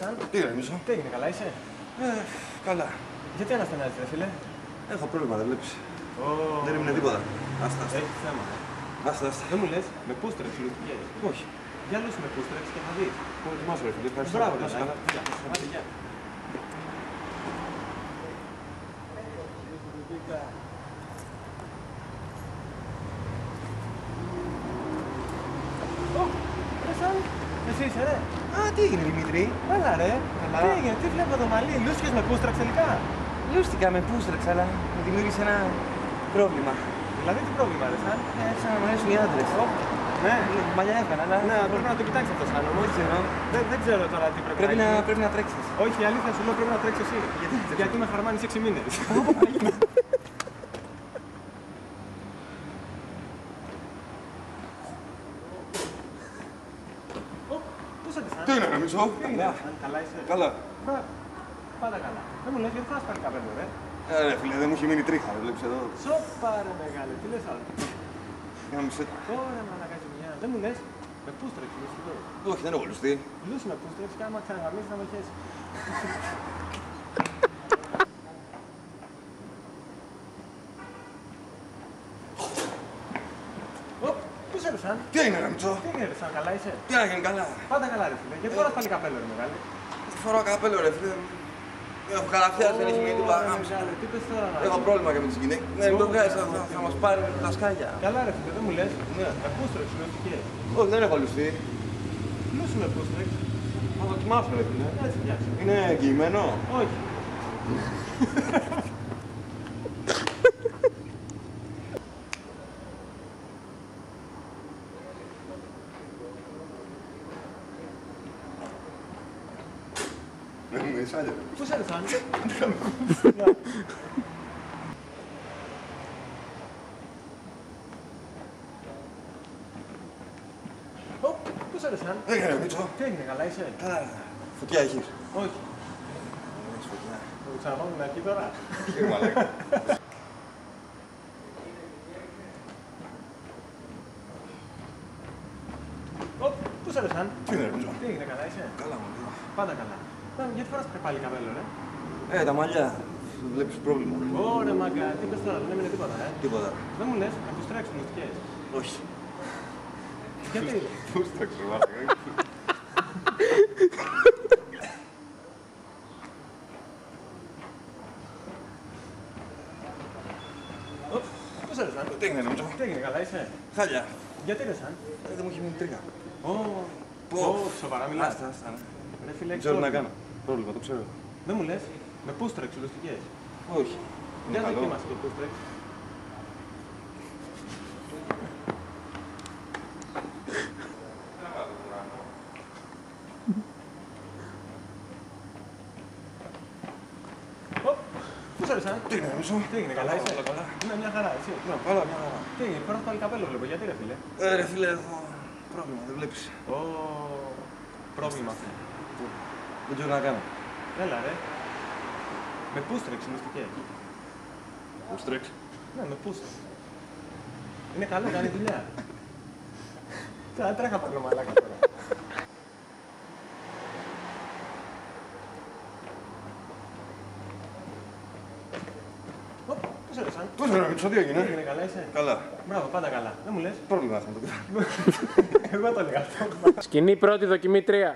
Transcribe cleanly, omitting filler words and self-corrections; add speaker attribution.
Speaker 1: σαν.
Speaker 2: Τι έγινε, Μισό.
Speaker 1: Τι έγινε, καλά είσαι?
Speaker 2: Καλά.
Speaker 1: Γιατί αναστενάζεις, ρε φίλε?
Speaker 2: Έχω πρόβλημα, δεν βλέπεις. Δεν έμεινε τίποτα. Άστα.
Speaker 1: Έχει θέμα.
Speaker 2: Άστα.
Speaker 1: Δεν μου λες, με πούστρεξ λουστικές.
Speaker 2: Όχι.
Speaker 1: Για λούσει με πούστρεξ και θα δεις.
Speaker 2: Πώς ετοιμάσαι, ρε φίλε. Ευχαριστώ.
Speaker 1: Μπράβο,
Speaker 2: Να είσαι καλά.
Speaker 1: Άντε, γεια. Εσύ είσαι, ρε.
Speaker 2: Α, τι έγινε, Δημήτρη.
Speaker 1: Έλα, ρε.
Speaker 2: Καλά.
Speaker 1: Τι έγινε, τι βλέπω το μαλλί. Λούσκες με πούστρεξ τελικά.
Speaker 2: Λούστηκα με πούστρεξ, αλλά μου δημιούργησε ένα πρόβλημα.
Speaker 1: Δηλαδή τι πρόβλημα, ρε, σαν.
Speaker 2: Άρχισαν να μου αρέσουν οι άντρες.
Speaker 1: Ναι.
Speaker 2: Μαλλιά έκανα, αλλά.
Speaker 1: Ναι, πρέπει να το κοιτάξεις αυτό σαν όμως. Δεν ξέρω τώρα τι πρέπει να γίνει.
Speaker 2: Πρέπει να τρέξεις.
Speaker 1: Όχι, η αλήθεια σου λέω πρέπει να τρέξεις εσύ. Γιατί με χαρμάνεις 6 μήνες.
Speaker 2: Τι είναι, ρε Μισό.
Speaker 1: Καλά είσαι.
Speaker 2: Καλά.
Speaker 1: Πάντα καλά. Δεν μου λες γιατί θα πάρει καπέλο, ρε.
Speaker 2: Ρε φίλε, δεν μου έχει μείνει τρίχα, δεν βλέπεις εδώ.
Speaker 1: Σοπα ρε μεγάλε, τι λες άλλο.
Speaker 2: Γάμισε.
Speaker 1: Ωραία μαλακά μια. Δεν μου λες, με πούστρεξ λουστικό.
Speaker 2: Όχι, δεν έχω λουστεί.
Speaker 1: Λούσει με πούστρεξ και άμα ξαναγαμίσεις να με χέσει. Πού σε σαν.
Speaker 2: Τι έγινε, ρε Μισό.
Speaker 1: Τι έγινε, σαν καλά είσαι.
Speaker 2: Τι έγινε, καλά.
Speaker 1: Πάντα καλά, ρε φίλε. Γιατί φοράς πάλι καπέλο, ρε μεγάλε.
Speaker 2: Φοράω καπέλο, ρε φίλε. Έχω καλαφιάσει, δεν έχει μείνει τίποτα.
Speaker 1: Μεγάλε, τι πες τώρα να.
Speaker 2: Έχω πρόβλημα και με τις γυναίκες. Ναι, μην το βγάζεις, θα μας πάρει τα σκάλια.
Speaker 1: Καλά, ρε φίλε, δεν μου λες. Ναι, με πούστρεξ λουστικές.
Speaker 2: Όχι, δεν έχω λουστεί.
Speaker 1: Λούσει με πούστρεξ.
Speaker 2: Θα δοκιμάσω, ρε φίλε.
Speaker 1: Έτσι φτιάξε.
Speaker 2: Είναι εγγυημένο.
Speaker 1: Όχι.
Speaker 2: Δεν μου είσαι άλλο.
Speaker 1: Πού σε σαν. Πού σε σαν.
Speaker 2: Έγινε, ρε Μίτσο.
Speaker 1: Τι έγινε, καλά είσαι.
Speaker 2: Καλά. Φωτιά έχεις.
Speaker 1: Όχι.
Speaker 2: Έχεις φωτιά.
Speaker 1: Θα το ξαναπάμε με αρχή τώρα.
Speaker 2: Κύριε μαλάκα.
Speaker 1: Πού σε σαν.
Speaker 2: Τι είναι, ρε Μίτσο.
Speaker 1: Τι έγινε, καλά είσαι.
Speaker 2: Καλά, μου.
Speaker 1: Πάντα καλά. Γιατί φοράς πάλι καπέλο, ρε.
Speaker 2: Τα μαλλιά. Βλέπεις πρόβλημα.
Speaker 1: Ωραία, μαγκα. Τι πες τώρα, δεν έμεινε τίποτα,
Speaker 2: Τίποτα.
Speaker 1: Δεν μου λες, να τους τρέξουν μυστικές.
Speaker 2: Όχι.
Speaker 1: Γιατί.
Speaker 2: Πώς τρέξω, μαλάκα.
Speaker 1: Πού σε σαν.
Speaker 2: Τι έγινε, Μίτσο.
Speaker 1: Τι έγινε, καλά είσαι.
Speaker 2: Χάλια.
Speaker 1: Γιατί ρε σαν.
Speaker 2: Δεν μου έχει μείνει τρίχα.
Speaker 1: Σοβαρά μιλάς.
Speaker 2: Άστα.
Speaker 1: Ρε φίλε,
Speaker 2: Δεν ξέρω τι να κάνω. Πρόβλημα, το ξέρω.
Speaker 1: Δεν μου λες, με πούστρεξ λουστικές.
Speaker 2: Όχι.
Speaker 1: Για
Speaker 2: Είναι καλό.
Speaker 1: δοκίμασε το πούστρεξ. Πού σε ρε σαν.
Speaker 2: Τι είναι, Μίτσο.
Speaker 1: Τι έγινε, καλά είσαι.
Speaker 2: Καλά.
Speaker 1: Ναι, μια χαρά, εσύ.
Speaker 2: Καλά, μια χαρά.
Speaker 1: Τι έγινε, φοράς πάλι καπέλο βλέπω, γιατί ρε φίλε.
Speaker 2: Ρε φίλε, έχω πρόβλημα, δεν βλέπεις.
Speaker 1: Πρόβλημα αυτό.
Speaker 2: Δεν ξέρω τι να κάνω.
Speaker 1: Έλα ρε. Με πούστρεξ λουστικές.
Speaker 2: Πώς τρέξει.
Speaker 1: Ναι, με πούστρεξ. Είναι καλό, κάνει δουλειά. Σαν τρέχα πάνω μαλάκα τώρα. Πού σε ρε σαν.
Speaker 2: Πώς είναι, Μίτσο, τι έγινε.
Speaker 1: Έγινε, καλά είσαι.
Speaker 2: Καλά.
Speaker 1: Μπράβο, πάντα καλά. Δεν μου λες.
Speaker 2: Πρόβλημα θα το κάνω.
Speaker 1: Εγώ το έλεγα αυτό.
Speaker 3: Σκηνή πρώτη, δοκιμή 3.